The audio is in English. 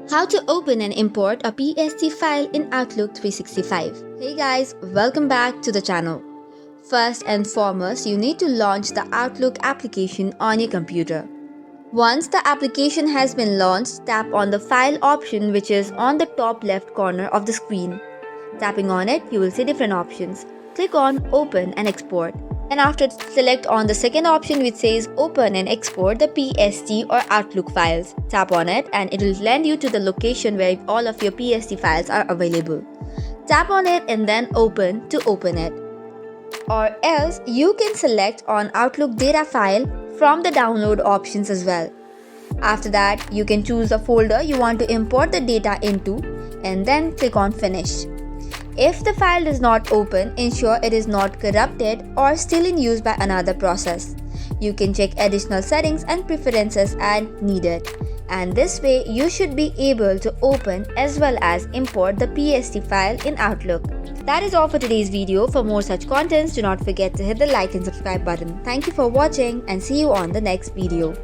How to open and import a PST file in Outlook 365. Hey guys, welcome back to the channel. First and foremost, you need to launch the Outlook application on your computer. Once the application has been launched, tap on the File option which is on the top left corner of the screen. Tapping on it, you will see different options. Click on Open and Export. And after select on the second option which says Open and Export the PST or Outlook files. Tap on it and it will land you to the location where all of your PST files are available. Tap on it and then Open to open it. Or else you can select on Outlook data file from the download options as well. After that, you can choose the folder you want to import the data into and then click on Finish. If the file does not open, ensure it is not corrupted or still in use by another process. You can check additional settings and preferences as needed. And this way, you should be able to open as well as import the PST file in Outlook. That is all for today's video. For more such contents, do not forget to hit the like and subscribe button. Thank you for watching and see you on the next video.